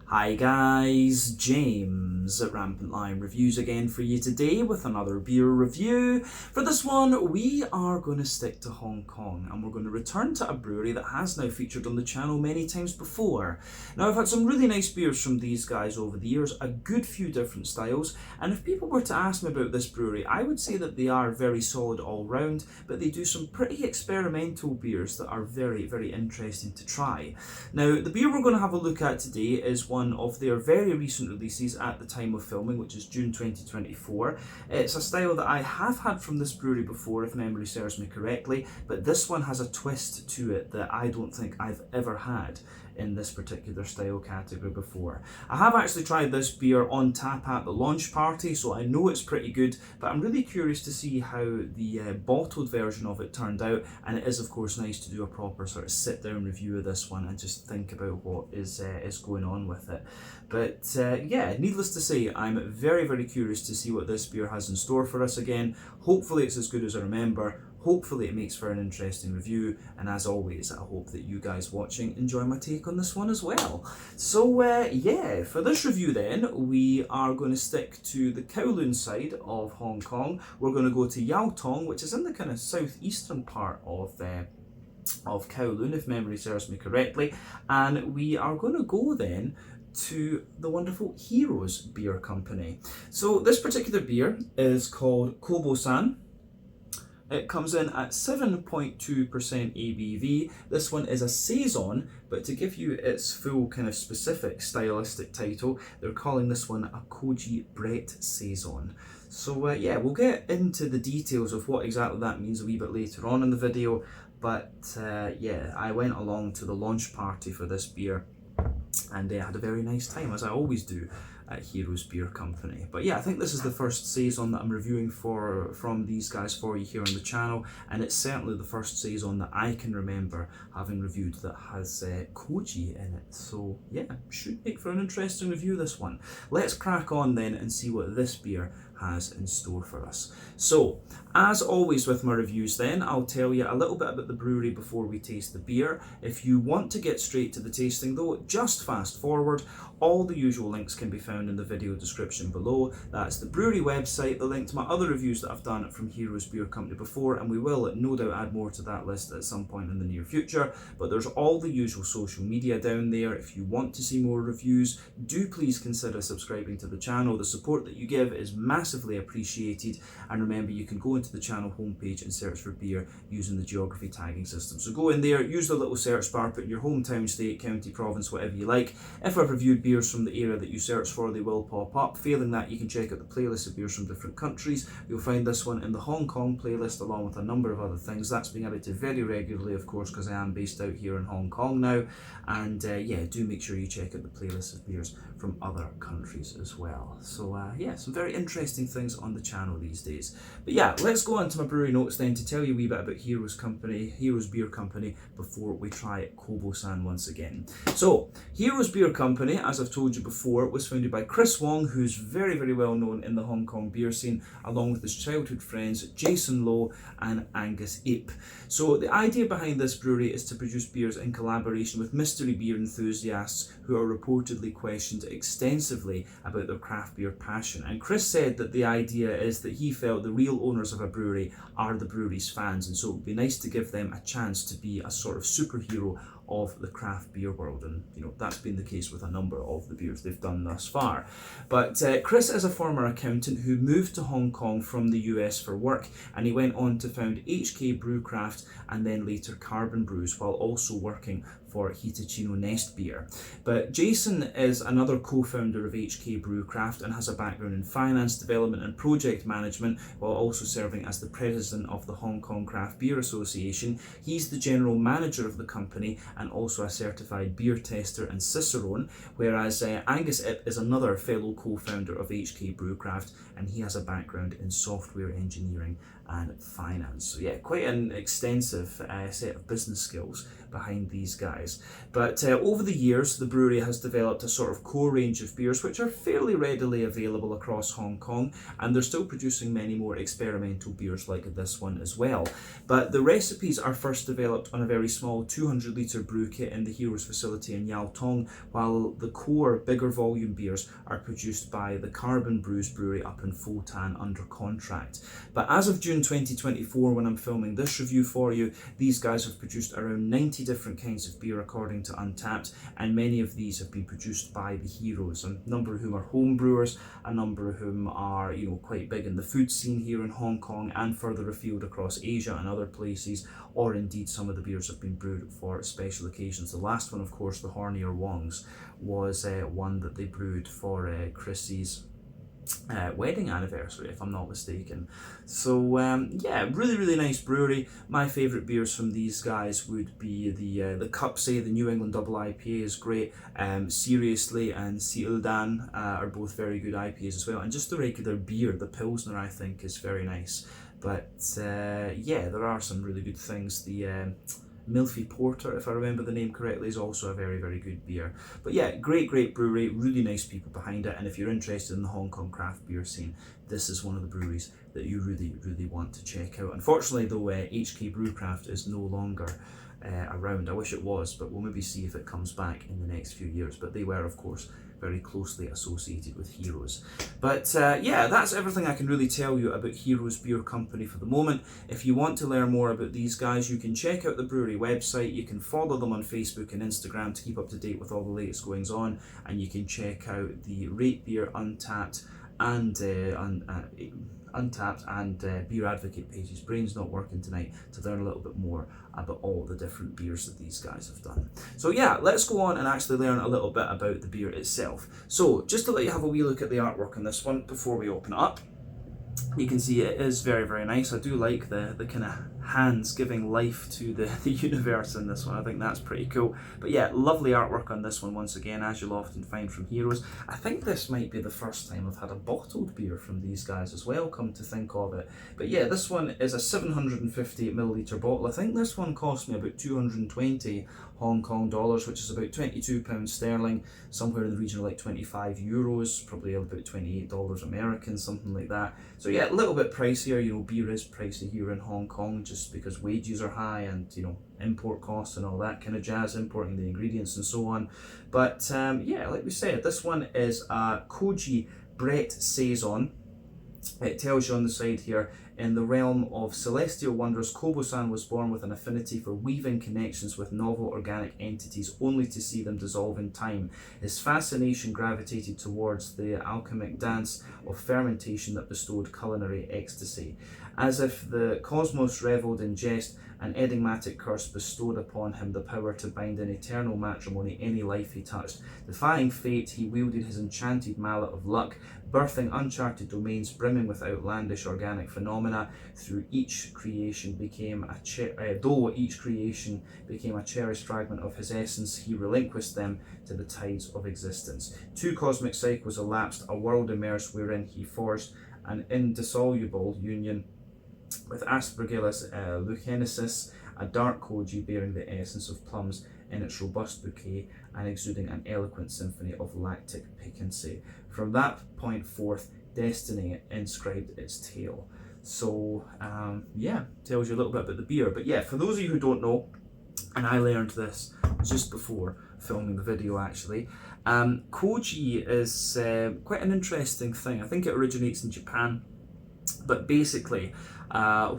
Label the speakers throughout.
Speaker 1: Hi guys, James at Rampant Lion Reviews again for you today with another beer review. For this one, we are going to stick to Hong Kong and we're going to return to a brewery that has now featured on the channel many times before. Now, I've had some really nice beers from these guys over the years, a good few different styles, and if people were to ask me about this brewery, I would say that they are very solid all round, but they do some pretty experimental beers that are very, very interesting to try. Now, the beer we're going to have a look at today is one of their very recent releases at the time of filming, which is June 2024. It's a style that I have had from this brewery before, if memory serves me correctly, but this one has a twist to it that I don't think I've ever had in this particular style category before. I have actually tried this beer on tap at the launch party, so I know it's pretty good, but I'm really curious to see how the bottled version of it turned out, and it is of course nice to do a proper sort of sit down review of this one and just think about what is going on with it. But yeah, needless to say, I'm very, very curious to see what this beer has in store for us again. Hopefully it's as good as I remember. Hopefully it makes for an interesting review, and as always, I hope that you guys watching enjoy my take on this one as well. So yeah, for this review then, we are going to stick to the Kowloon side of Hong Kong. We're going to go to Yau Tong, which is in the kind of southeastern part of Kowloon, if memory serves me correctly, and we are going to go then to the wonderful Heroes Beer Company. So this particular beer is called KOBO-SAN. It comes in at 7.2% ABV. This one is a Saison, but to give you its full kind of specific stylistic title, they're calling this one a Koji Brett Saison. So yeah, we'll get into the details of what exactly that means a wee bit later on in the video, but yeah, I went along to the launch party for this beer and had a very nice time, as I always do at Heroes Beer Company. But yeah, I think this is the first Saison that I'm reviewing from these guys for you here on the channel, and it's certainly the first Saison that I can remember having reviewed that has Koji in it. So yeah, should make for an interesting review, this one. Let's crack on then and see what this beer has in store for us. So, as always with my reviews then, I'll tell you a little bit about the brewery before we taste the beer. If you want to get straight to the tasting though, just fast forward. All the usual links can be found in the video description below. That's the brewery website, the link to my other reviews that I've done from Heroes Beer Company before, and we will no doubt add more to that list at some point in the near future. But there's all the usual social media down there. If you want to see more reviews, do please consider subscribing to the channel. The support that you give is massively appreciated, and remember, you can go into the channel homepage and search for beer using the geography tagging system. So go in there, use the little search bar, put in your hometown, state, county, province, whatever you like. If I've reviewed beers from the area that you search for, they will pop up. Failing that, you can check out the playlist of beers from different countries. You'll find this one in the Hong Kong playlist along with a number of other things. That's being added to very regularly, of course, because I am based out here in Hong Kong now. And yeah, do make sure you check out the playlist of beers from other countries as well. So yeah, some very interesting things on the channel these days. But yeah, let's go on to my brewery notes then to tell you a wee bit about Heroes Beer Company before we try KOBO-SAN once again. So, Heroes Beer Company, as I've told you before, was founded by Chris Wong, who's very, very well known in the Hong Kong beer scene, along with his childhood friends Jason Lowe and Angus Ip. So the idea behind this brewery is to produce beers in collaboration with mystery beer enthusiasts who are reportedly questioned extensively about their craft beer passion. And Chris said that the idea is that he felt the real owners of a brewery are the brewery's fans, and so it would be nice to give them a chance to be a sort of superhero of the craft beer world, and you know, that's been the case with a number of the beers they've done thus far. But Chris is a former accountant who moved to Hong Kong from the US for work, and he went on to found HK Brewcraft and then later Carbon Brews, while also working for Hitachino Nest Beer. But Jason is another co-founder of HK Brewcraft and has a background in finance, development and project management, while also serving as the president of the Hong Kong Craft Beer Association. He's the general manager of the company and also a certified beer tester and cicerone, whereas Angus Ip is another fellow co-founder of HK Brewcraft, and he has a background in software engineering and finance. So yeah, quite an extensive set of business skills behind these guys. But over the years, the brewery has developed a sort of core range of beers which are fairly readily available across Hong Kong, and they're still producing many more experimental beers like this one as well. But the recipes are first developed on a very small 200-litre brew kit in the Heroes facility in Tong, while the core, bigger volume beers are produced by the Carbon Brews brewery up in Tan under contract. But as of June 2024, when I'm filming this review for you, these guys have produced around 90 different kinds of beer according to Untappd, and many of these have been produced by the Heroes, a number of whom are home brewers, a number of whom are quite big in the food scene here in Hong Kong and further afield across Asia and other places, or indeed some of the beers have been brewed for special occasions. The last one, of course, the Hornier Wongs, was one that they brewed for Chrissy's wedding anniversary, if I'm not mistaken. So yeah, really nice brewery. My favourite beers from these guys would be the KOBO-SAN, the New England double IPA is great. Seriously and Sealdan are both very good IPAs as well, and just the regular beer, the Pilsner, I think is very nice. But yeah, there are some really good things. The Milfy Porter, if I remember the name correctly, is also a very good beer. But yeah, great brewery, really nice people behind it, and if you're interested in the Hong Kong craft beer scene, this is one of the breweries that you really want to check out. Unfortunately though, HK Brewcraft is no longer around. I wish it was, but we'll maybe see if it comes back in the next few years. But they were, of course, very closely associated with Heroes. But yeah, that's everything I can really tell you about Heroes Beer Company for the moment. If you want to learn more about these guys, you can check out the brewery website, you can follow them on Facebook and Instagram to keep up to date with all the latest goings on, and you can check out the Rate Beer, Untappd and Beer Advocate pages. Brain's not working tonight, to learn a little bit more about all the different beers that these guys have done. So yeah, let's go on and actually learn a little bit about the beer itself. So just to let you have a wee look at the artwork on this one before we open it up. You can see it is very nice. I do like the kind of hands giving life to the universe in this one. I think that's pretty cool. But yeah, lovely artwork on this one once again, as you'll often find from Heroes. I think this might be the first time I've had a bottled beer from these guys as well, come to think of it. But yeah, this one is a 750ml bottle. I think this one cost me about 220 Hong Kong dollars, which is about £22 sterling, somewhere in the region of like 25 euros, probably about $28 American, something like that. So yeah, a little bit pricier. Beer is pricey here in Hong Kong just because wages are high and import costs and all that kind of jazz, importing the ingredients and so on. But yeah, like we said, this one is a Koji Brett Saison. It tells you on the side here, in the realm of celestial wonders, KOBO-SAN was born with an affinity for weaving connections with novel organic entities only to see them dissolve in time. His fascination gravitated towards the alchemic dance of fermentation that bestowed culinary ecstasy. As if the cosmos revelled in jest, an enigmatic curse bestowed upon him the power to bind in eternal matrimony any life he touched. Defying fate, he wielded his enchanted mallet of luck, birthing uncharted domains brimming with outlandish organic phenomena. Though each creation became a cherished fragment of his essence, he relinquished them to the tides of existence. 2 cosmic cycles elapsed, a world emerged wherein he forged an indissoluble union with Aspergillus leucaensis, a dark koji bearing the essence of plums in its robust bouquet and exuding an eloquent symphony of lactic piquancy. From that point forth, destiny inscribed its tale. So yeah, tells you a little bit about the beer. But yeah, for those of you who don't know, and I learned this just before filming the video actually, koji is quite an interesting thing. I think it originates in Japan, but basically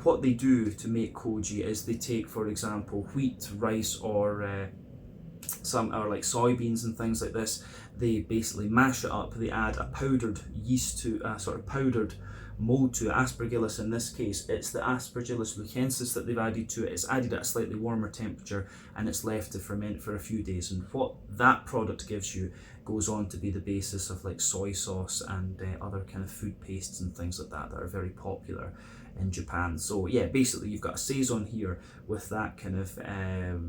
Speaker 1: what they do to make koji is they take, for example, wheat, rice, or like soybeans and things like this. They basically mash it up. They add a powdered yeast to a sort of powdered mold to Aspergillus. In this case, it's the Aspergillus leucaensis that they've added to it. It's added at a slightly warmer temperature and it's left to ferment for a few days. And what that product gives you goes on to be the basis of like soy sauce and other kind of food pastes and things like that that are very popular in Japan. So yeah, basically you've got a Saison here with that kind of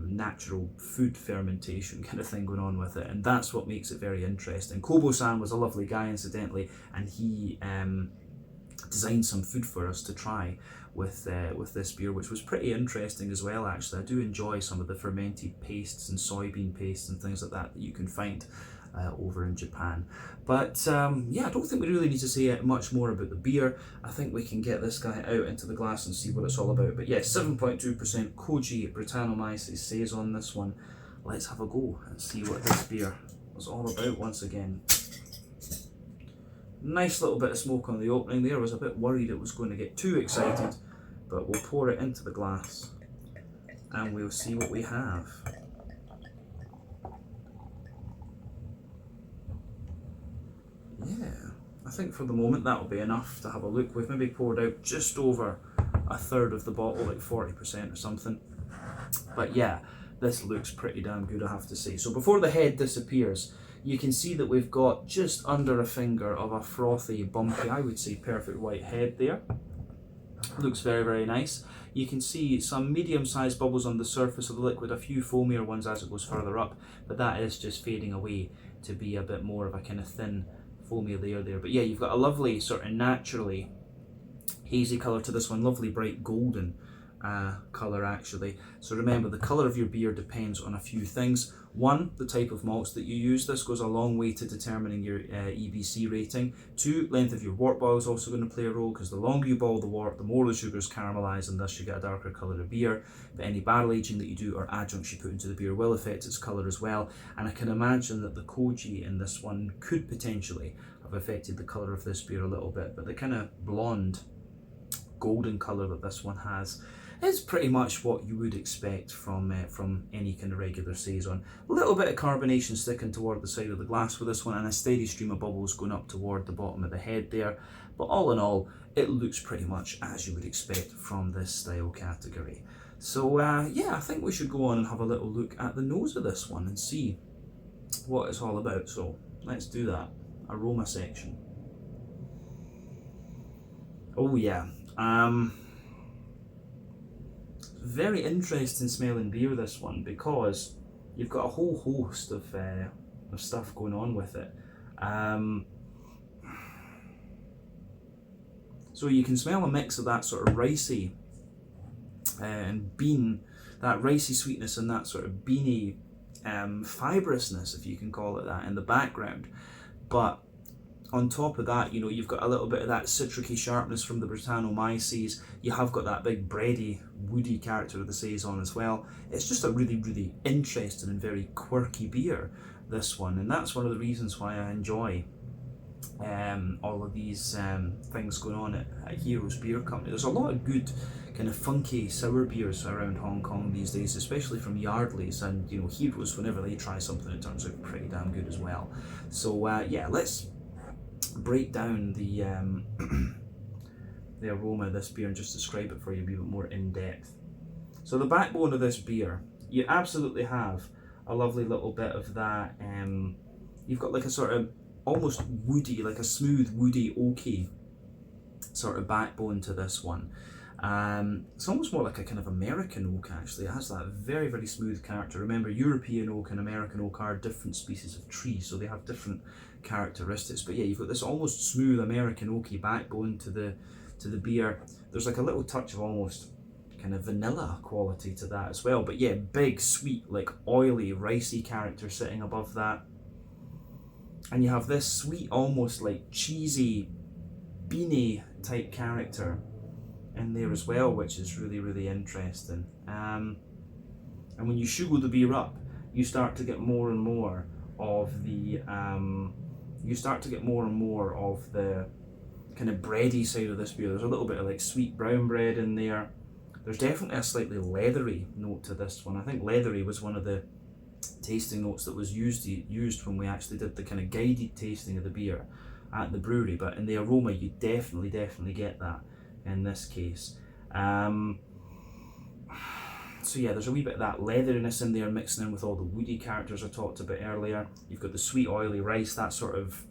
Speaker 1: natural food fermentation kind of thing going on with it, and that's what makes it very interesting. KOBO-SAN was a lovely guy, incidentally, and he designed some food for us to try with this beer, which was pretty interesting as well. Actually, I do enjoy some of the fermented pastes and soybean pastes and things like that you can find over in Japan. But yeah, I don't think we really need to say much more about the beer. I think we can get this guy out into the glass and see what it's all about. But yeah, 7.2% Koji Brettanomyces Saison, this one. Let's have a go and see what this beer was all about once again. Nice little bit of smoke on the opening there. I was a bit worried it was going to get too excited, but we'll pour it into the glass and we'll see what we have. Yeah, I think for the moment that'll be enough to have a look. We've maybe poured out just over a third of the bottle, like 40% or something. But yeah, this looks pretty damn good, I have to say. So before the head disappears, you can see that we've got just under a finger of a frothy, bumpy, I would say perfect white head there. Looks very, very nice. You can see some medium-sized bubbles on the surface of the liquid, a few foamier ones as it goes further up, but that is just fading away to be a bit more of a kind of thin, foamy layer there. But yeah, you've got a lovely sort of naturally hazy colour to this one, lovely bright golden colour actually. So remember, the colour of your beer depends on a few things. One, the type of malts that you use. This goes a long way to determining your EBC rating. Two, length of your wort boil is also going to play a role, because the longer you boil the wort, the more the sugars caramelise and thus you get a darker colour of beer. But any barrel aging that you do or adjuncts you put into the beer will affect its colour as well. And I can imagine that the koji in this one could potentially have affected the colour of this beer a little bit, but the kind of blonde golden colour that this one has is pretty much what you would expect from any kind of regular Saison. A little bit of carbonation sticking toward the side of the glass with this one, and a steady stream of bubbles going up toward the bottom of the head there. But all in all, it looks pretty much as you would expect from this style category. So yeah, I think we should go on and have a little look at the nose of this one and see what it's all about. So let's do that. Aroma section. Oh yeah. Very interesting smelling beer, this one, because you've got a whole host of stuff going on with it. So you can smell a mix of that sort of ricey and bean, that ricey sweetness and that sort of beany fibrousness, if you can call it that, in the background. But on top of that, you know, you've got a little bit of that citricy sharpness from the Brettanomyces. You have got that big bready, woody character of the Saison as well. It's just a really, really interesting and very quirky beer, this one. And that's one of the reasons why I enjoy all of these things going on at Heroes Beer Company. There's a lot of good kind of funky sour beers around Hong Kong these days, especially from Yardley's, and you know, Heroes, whenever they try something, it turns out pretty damn good as well. So yeah, let's break down the the aroma of this beer and just describe it for you a bit more in depth. So the backbone of this beer, you absolutely have a lovely little bit of that. You've got like a sort of almost woody, like a smooth woody oaky sort of backbone to this one. It's almost more like a kind of American oak actually. It has that very, very smooth character. Remember, European oak and American oak are different species of trees, so they have different characteristics. But yeah, you've got this almost smooth American oaky backbone to the beer. There's like a little touch of almost kind of vanilla quality to that as well. But yeah, big, sweet, like oily, ricey character sitting above that. And you have this sweet, almost like cheesy, beany type character in there as well, which is really, really interesting. And when you sugar the beer up, you start to get more and more of the kind of bready side of this beer. There's a little bit of like sweet brown bread in there. There's definitely a slightly leathery note to this one. I think leathery was one of the tasting notes that was used when we actually did the kind of guided tasting of the beer at the brewery, but in the aroma you definitely get that in this case. So yeah, there's a wee bit of that leatheriness in there mixing in with all the woody characters I talked about earlier. You've got the sweet oily rice, that sort of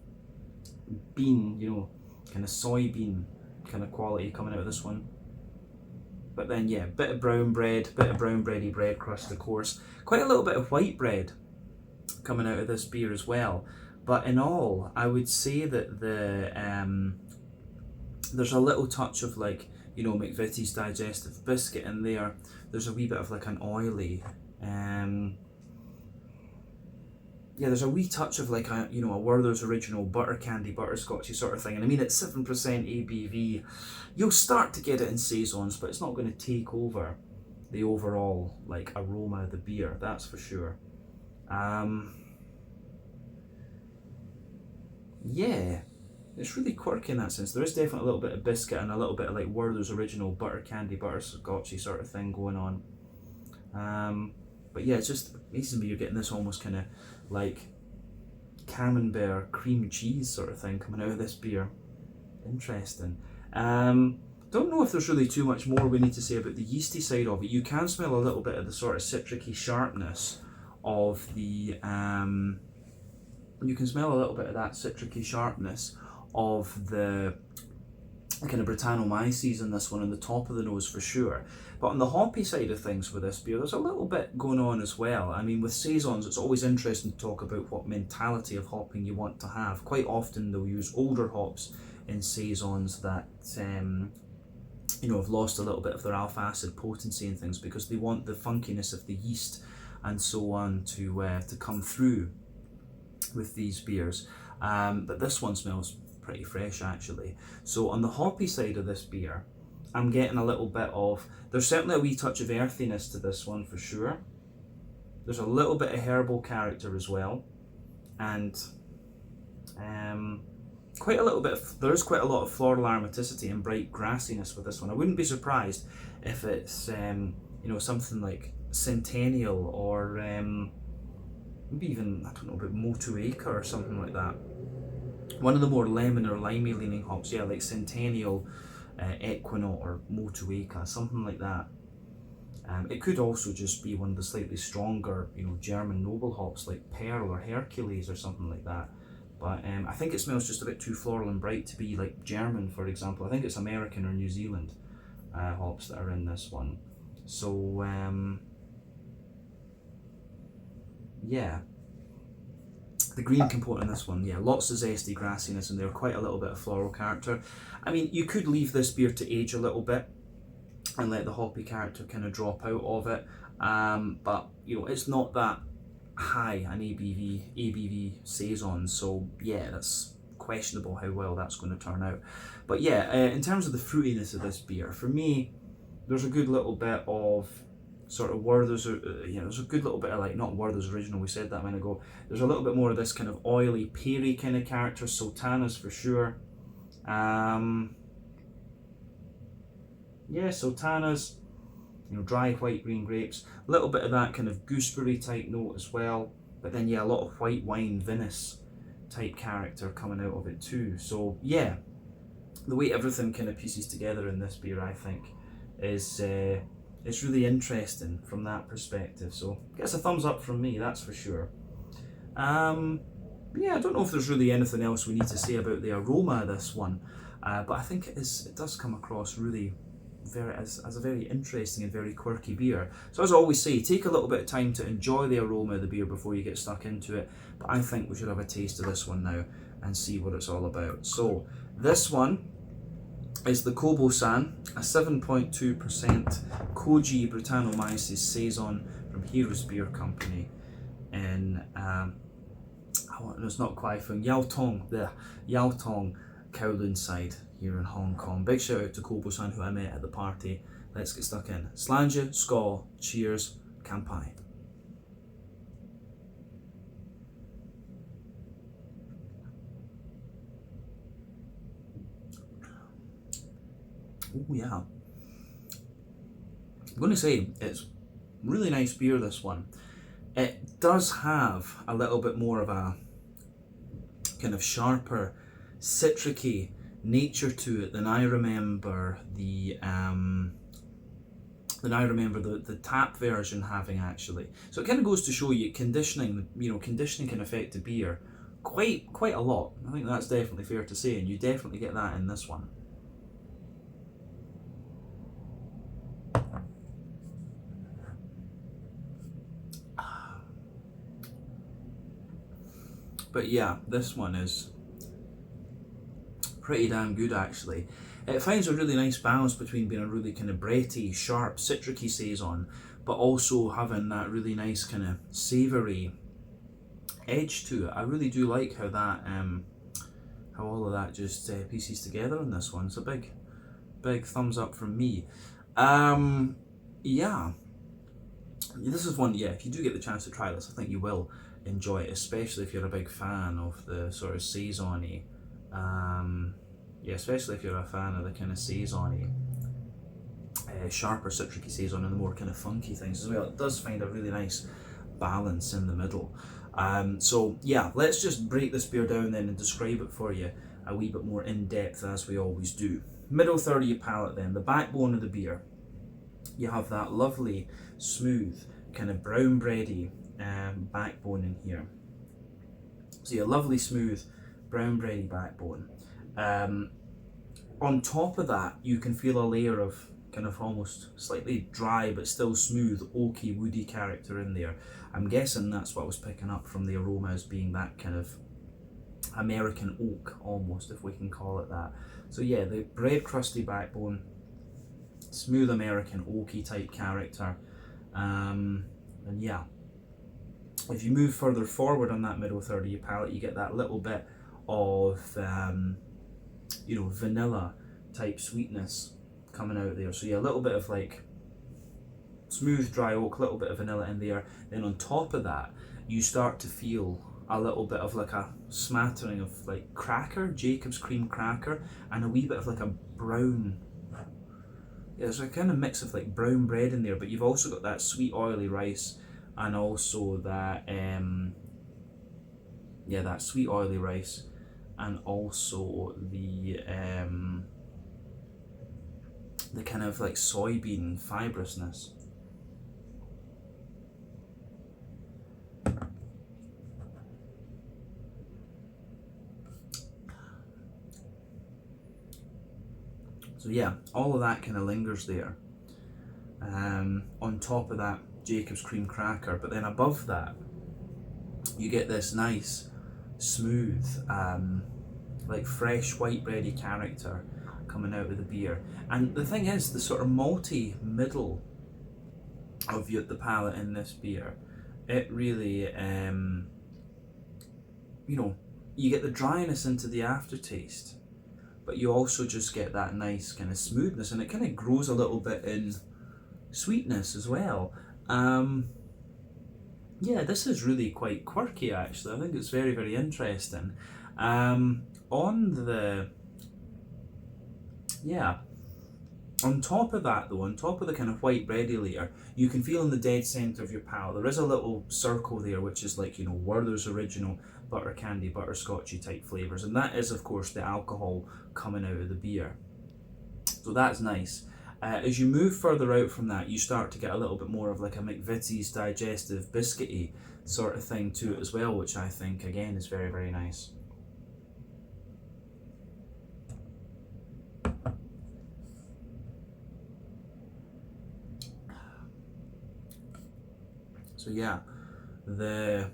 Speaker 1: bean, you know, kind of soybean kind of quality coming out of this one. But then yeah, bit of brown bread, bit of brown bready bread crust of course. Quite a little bit of white bread coming out of this beer as well. But in all, I would say that There's a little touch of like, you know, McVitie's digestive biscuit in there. There's a wee bit of like an oily, yeah, there's a wee touch of like a, you know, a Werther's Original butter candy, butterscotchy sort of thing. And I mean, it's 7% ABV. You'll start to get it in Saisons, but it's not going to take over the overall like aroma of the beer, that's for sure. Yeah, it's really quirky in that sense. There is definitely a little bit of biscuit and a little bit of like Werther's Original butter candy, butterscotchy sort of thing going on. But yeah, it's just amazing you're getting this almost kind of like camembert cream cheese sort of thing coming out of this beer. Interesting. Don't know if there's really too much more we need to say about the yeasty side of it. You can smell a little bit of the sort of citricy sharpness of the you can smell a little bit of that citricy sharpness of the kind of Brettanomyces in this one on the top of the nose for sure. But on the hoppy side of things with this beer, there's a little bit going on as well. I mean, with Saisons, it's always interesting to talk about what mentality of hopping you want to have. Quite often they'll use older hops in Saisons that you know, have lost a little bit of their alpha acid potency and things because they want the funkiness of the yeast and so on to come through with these beers. But this one smells pretty fresh actually. So on the hoppy side of this beer, I'm getting a little bit of, there's certainly a wee touch of earthiness to this one for sure. There's a little bit of herbal character as well, and quite a little bit of, there is quite a lot of floral aromaticity and bright grassiness with this one. I wouldn't be surprised if it's you know, something like Centennial or maybe even, I don't know, about Motueka or something like that. One of the more lemon or limey leaning hops, yeah, like Centennial, Equinaut or Motueka, something like that. It could also just be one of the slightly stronger, you know, German noble hops like Pearl or Hercules or something like that. But I think it smells just a bit too floral and bright to be like German, for example. I think it's American or New Zealand hops that are in this one. So yeah, the green component in this one, yeah, lots of zesty grassiness and there, quite a little bit of floral character. I mean, you could leave this beer to age a little bit and let the hoppy character kind of drop out of it, but you know, it's not that high an ABV Saison, so yeah, that's questionable how well that's going to turn out. But yeah, in terms of the fruitiness of this beer, for me, there's a good little bit of sort of Werther's, you know, there's a good little bit of like, not Werther's Original, we said that a minute ago. There's a little bit more of this kind of oily, peary kind of character, sultanas for sure. Yeah, sultanas, you know, dry white green grapes, a little bit of that kind of gooseberry type note as well, but then yeah, a lot of white wine Venice type character coming out of it too. So yeah, the way everything kind of pieces together in this beer, I think, is it's really interesting from that perspective. So gets a thumbs up from me, that's for sure. Yeah, I don't know if there's really anything else we need to say about the aroma of this one, but I think it does come across really as a very interesting and very quirky beer. So as I always say, take a little bit of time to enjoy the aroma of the beer before you get stuck into it, but I think we should have a taste of this one now and see what it's all about. So this one is the KOBO-SAN, a 7.2% Koji Brettanomyces Saison from Heroes Beer Company in it's not Kaifeng, Yaotong, Kowloon side here in Hong Kong. Big shout out to KOBO-SAN who I met at the party. Let's get stuck in. Slàinte, skål, cheers, kampai. Oh yeah. I'm going to say it's really nice beer, this one. It does have a little bit more of a kind of sharper, citricy nature to it than I remember the tap version having actually. So it kind of goes to show you conditioning can affect the beer quite a lot. I think that's definitely fair to say, and you definitely get that in this one. But yeah, this one is pretty damn good actually. It finds a really nice balance between being a really kind of bready, sharp, citricy Saison, but also having that really nice kind of savoury edge to it. I really do like how that, how all of that just pieces together on this one. It's a big thumbs up from me. Yeah, this is one, yeah, if you do get the chance to try this, I think you will enjoy it, especially if you're a big fan of the sort of Saison-y, yeah, especially if you're a fan of the kind of Saison-y, sharper citricy Saison and the more kind of funky things as well. It does find a really nice balance in the middle. So yeah, let's just break this beer down then and describe it for you a wee bit more in depth as we always do. Middle third of your palate then, the backbone of the beer. You have that lovely, smooth, kind of brown bready backbone in here. So your lovely, smooth, brown bready backbone. On top of that, you can feel a layer of kind of almost slightly dry but still smooth, oaky, woody character in there. I'm guessing that's what I was picking up from the aroma as being that kind of American oak, almost, if we can call it that. So yeah, the bread crusty backbone, smooth American oaky type character, and yeah, if you move further forward on that middle third of your palate, you get that little bit of you know, vanilla type sweetness coming out there. So yeah, a little bit of like smooth dry oak, a little bit of vanilla in there. Then on top of that, you start to feel a little bit of like a smattering of like cracker, Jacob's cream cracker, and a wee bit of like a brown, yeah, there's a kind of mix of like brown bread in there, but you've also got that sweet oily rice, and also that yeah, that sweet oily rice, and also the kind of like soybean fibrousness. So yeah, all of that kind of lingers there. On top of that Jacob's cream cracker, but then above that you get this nice, smooth, like fresh white bready character coming out of the beer. And the thing is, the sort of malty middle of the palate in this beer, it really, you know, you get the dryness into the aftertaste, but you also just get that nice kind of smoothness, and it kind of grows a little bit in sweetness as well. Yeah, this is really quite quirky actually. I think it's very, very interesting. On the, yeah, on top of that though, on top of the kind of white bready layer, you can feel in the dead centre of your palate, there is a little circle there which is like, you know, Werther's original butter candy, butterscotchy type flavours, and that is of course the alcohol coming out of the beer. So that's nice. As you move further out from that, you start to get a little bit more of like a McVitie's digestive biscuity sort of thing to it as well, which I think again is very, very nice. So yeah, the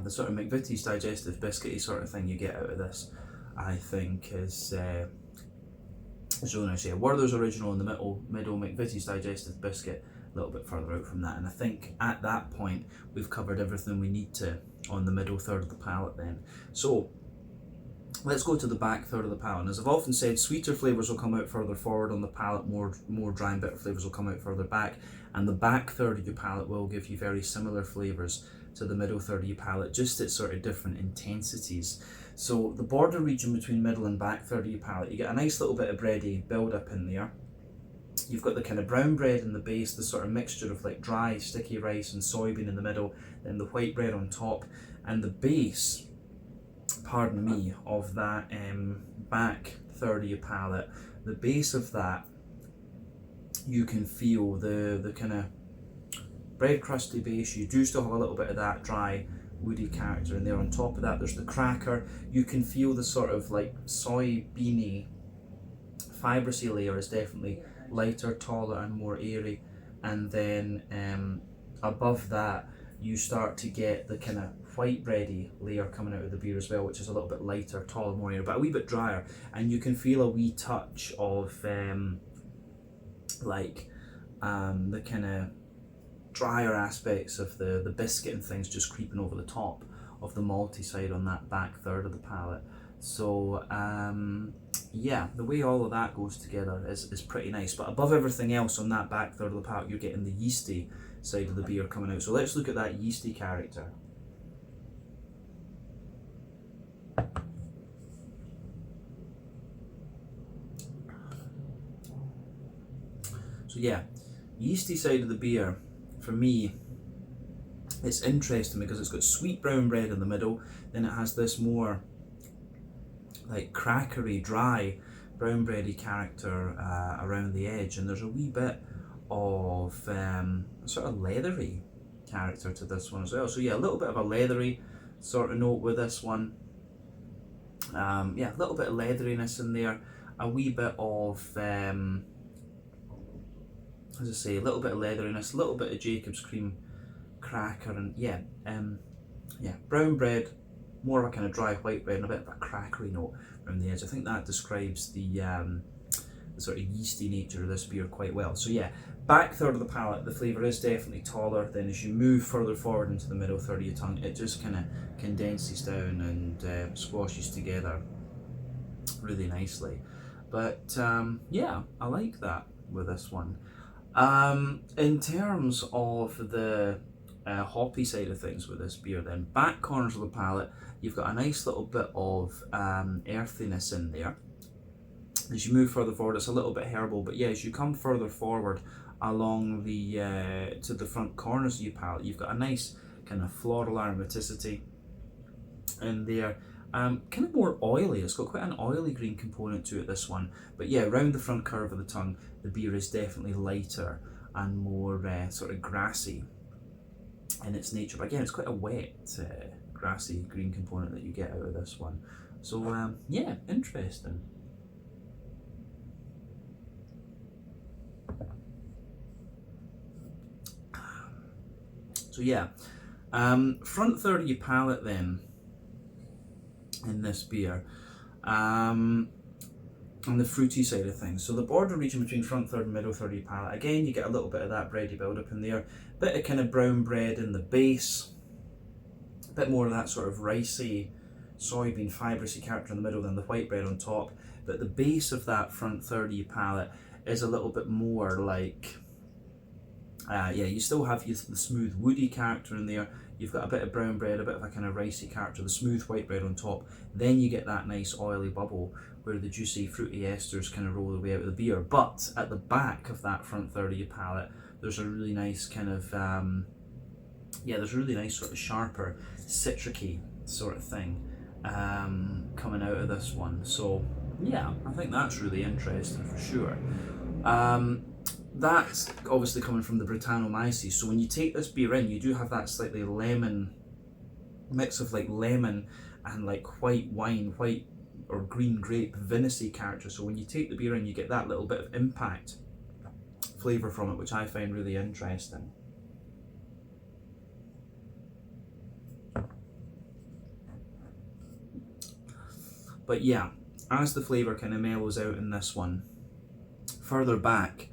Speaker 1: sort of McVitie's digestive biscuity sort of thing you get out of this, I think is really nice. Yeah, Werther's original in the middle, McVitie's digestive biscuit a little bit further out from that, and I think at that point we've covered everything we need to on the middle third of the palate then. So let's go to the back third of the palate. And as I've often said, sweeter flavours will come out further forward on the palate, more dry and bitter flavours will come out further back, and the back third of your palate will give you very similar flavours to the middle third of your palate, just at sort of different intensities. So the border region between middle and back third of your palate, you get a nice little bit of bready build up in there. You've got the kind of brown bread in the base, the sort of mixture of like dry, sticky rice and soybean in the middle, then the white bread on top, and the base, pardon me, of that back third of your palate, the base of that, you can feel the kind of bread crusty base. You do still have a little bit of that dry, woody character in there. On top of that, there's the cracker. You can feel the sort of like soybeany, fibrousy layer is definitely lighter, taller, and more airy. And then above that, you start to get the kind of white bready layer coming out of the beer as well, which is a little bit lighter, taller, more air, but a wee bit drier, and you can feel a wee touch of the kind of drier aspects of the biscuit and things just creeping over the top of the malty side on that back third of the palate. So yeah, the way all of that goes together is pretty nice. But above everything else on that back third of the palate, you're getting the yeasty side of the beer coming out. So let's look at that yeasty character. So yeah, yeasty side of the beer, for me, it's interesting because it's got sweet brown bread in the middle, then it has this more like crackery, dry, brown bready character around the edge, and there's a wee bit of sort of leathery character to this one as well. So yeah, a little bit of a leathery sort of note with this one. Yeah, a little bit of leatheriness in there, a wee bit of as I say, a little bit of leatheriness, a little bit of Jacob's cream cracker, and yeah, brown bread, more of a kind of dry white bread, and a bit of a crackery note around the edge. I think that describes the sort of yeasty nature of this beer quite well. So yeah, back third of the palate, the flavour is definitely taller. Then as you move further forward into the middle third of your tongue, it just kind of condenses down and squashes together really nicely. But yeah, I like that with this one. In terms of the hoppy side of things with this beer, then back corners of the palate, you've got a nice little bit of earthiness in there. As you move further forward, it's a little bit herbal, but yeah, as you come further forward along the to the front corners of your palate, you've got a nice kind of floral aromaticity in there. Kind of more oily. It's got quite an oily green component to it, this one. But yeah, around the front curve of the tongue, the beer is definitely lighter and more sort of grassy in its nature. But again, it's quite a wet, grassy green component that you get out of this one. So yeah, interesting. So yeah, front third of your palate then in this beer, on the fruity side of things. So the border region between front third and middle third of your palate, again you get a little bit of that bready build up in there, bit of kind of brown bread in the base, a bit more of that sort of ricey, soybean fibrousy character in the middle than the white bread on top. But the base of that front third of your palate is a little bit more like, yeah, you still have the smooth woody character in there. You've got a bit of brown bread, a bit of a kind of ricey character, the smooth white bread on top. Then you get that nice oily bubble where the juicy fruity esters kind of roll the way out of the beer. But at the back of that front third of your palate, there's a really nice kind of, yeah, there's a really nice sort of sharper, citricy sort of thing coming out of this one. So yeah, I think that's really interesting for sure. That's obviously coming from the Brettanomyces. So when you take this beer in, you do have that slightly lemon, mix of like lemon and like white wine, white or green grape, vinous-y character. So when you take the beer in, you get that little bit of impact flavour from it, which I find really interesting. But yeah, as the flavour kind of mellows out in this one, further back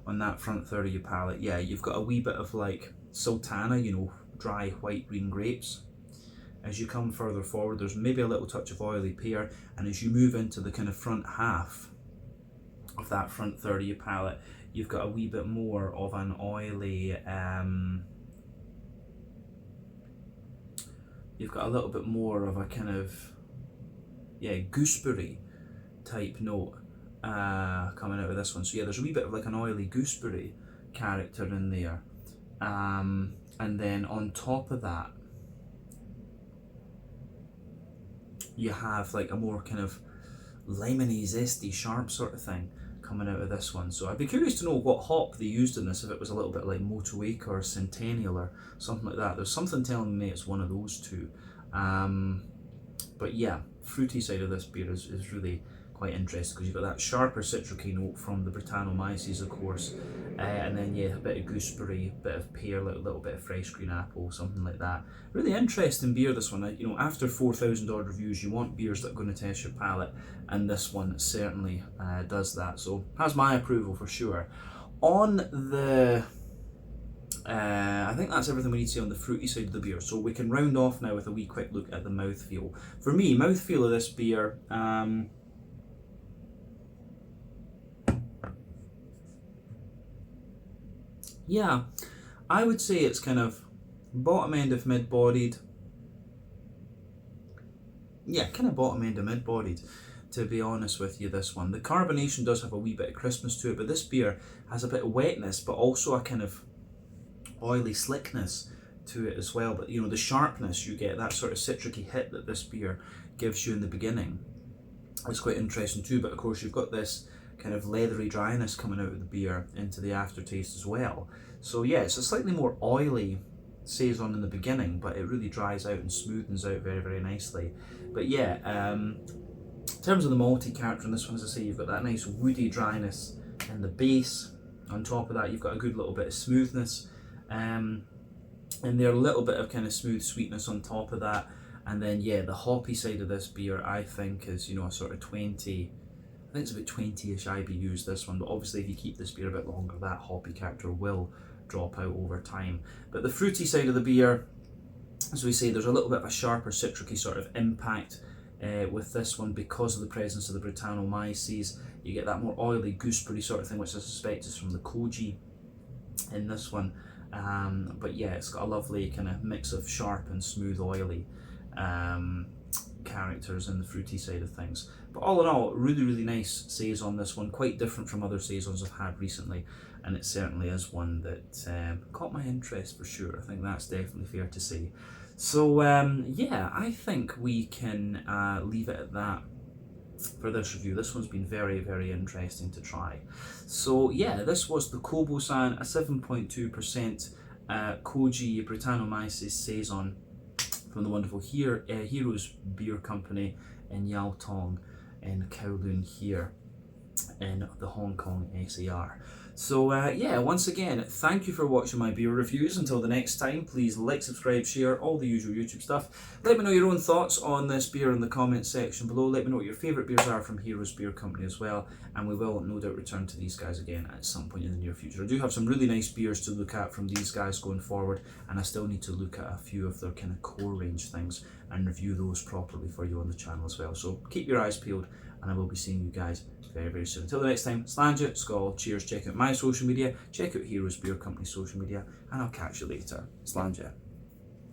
Speaker 1: on that front third of your palate, yeah, you've got a wee bit of like sultana, you know, dry white green grapes. As you come further forward, there's maybe a little touch of oily pear, and as you move into the kind of front half of that front third of your palate, you've got a wee bit more of an oily, you've got a little bit more of a kind of, yeah, gooseberry type note coming out of this one. So yeah, there's a wee bit of like an oily gooseberry character in there, and then on top of that you have like a more kind of lemony, zesty, sharp sort of thing coming out of this one. So I'd be curious to know what hop they used in this, if it was a little bit like Motueka or Centennial or something like that. There's something telling me it's one of those two. But yeah, fruity side of this beer is really quite interesting because you've got that sharper citricy note from the Brettanomyces, of course, and then yeah, a bit of gooseberry, bit of pear, little bit of fresh green apple, something like that. Really interesting beer, this one. You know, after 4,000 odd reviews, you want beers that are going to test your palate, and this one certainly does that. So has my approval for sure. On the I think that's everything we need to say on the fruity side of the beer. So we can round off now with a wee quick look at the mouthfeel. For me, mouthfeel of this beer, yeah, I would say it's kind of bottom end of mid-bodied. Yeah, kind of bottom end of mid-bodied, to be honest with you, this one. The carbonation does have a wee bit of crispness to it, but this beer has a bit of wetness, but also a kind of oily slickness to it as well. But you know, the sharpness you get, that sort of citricy hit that this beer gives you in the beginning, it's quite interesting too. But of course you've got this kind of leathery dryness coming out of the beer into the aftertaste as well. So yeah, it's a slightly more oily Saison in the beginning, but it really dries out and smoothens out very, very nicely. But yeah, in terms of the malty character in this one, as I say, you've got that nice woody dryness in the base. On top of that, you've got a good little bit of smoothness, and there a little bit of kind of smooth sweetness on top of that. And then yeah, the hoppy side of this beer, I think, is, you know, a sort of 20, I think it's about 20-ish IBUs, this one, but obviously if you keep this beer a bit longer, that hoppy character will drop out over time. But the fruity side of the beer, as we say, there's a little bit of a sharper citricy sort of impact with this one because of the presence of the Brettanomyces. You get that more oily gooseberry sort of thing, which I suspect is from the koji in this one. But yeah, it's got a lovely kind of mix of sharp and smooth oily characters in the fruity side of things. But all in all, really, really nice Saison, this one. Quite different from other Saisons I've had recently, and it certainly is one that caught my interest for sure. I think that's definitely fair to say. So yeah, I think we can leave it at that for this review. This one's been very, very interesting to try. So yeah, this was the KOBO-SAN, a 7.2% Koji Brettanomyces Saison from the wonderful Heroes Beer Company in Tong in Kowloon here in the Hong Kong SAR. So yeah, once again, thank you for watching my beer reviews. Until the next time, please like, subscribe, share, all the usual YouTube stuff. Let me know your own thoughts on this beer in the comments section below. Let me know what your favourite beers are from Heroes Beer Company as well, and we will no doubt return to these guys again at some point in the near future. I do have some really nice beers to look at from these guys going forward, and I still need to look at a few of their kind of core range things and review those properly for you on the channel as well. So keep your eyes peeled, and I will be seeing you guys very, very soon. Until the next time, Slàinte, Skål, cheers, check out my social media, check out Heroes Beer Company social media, and I'll catch you later. Slàinte.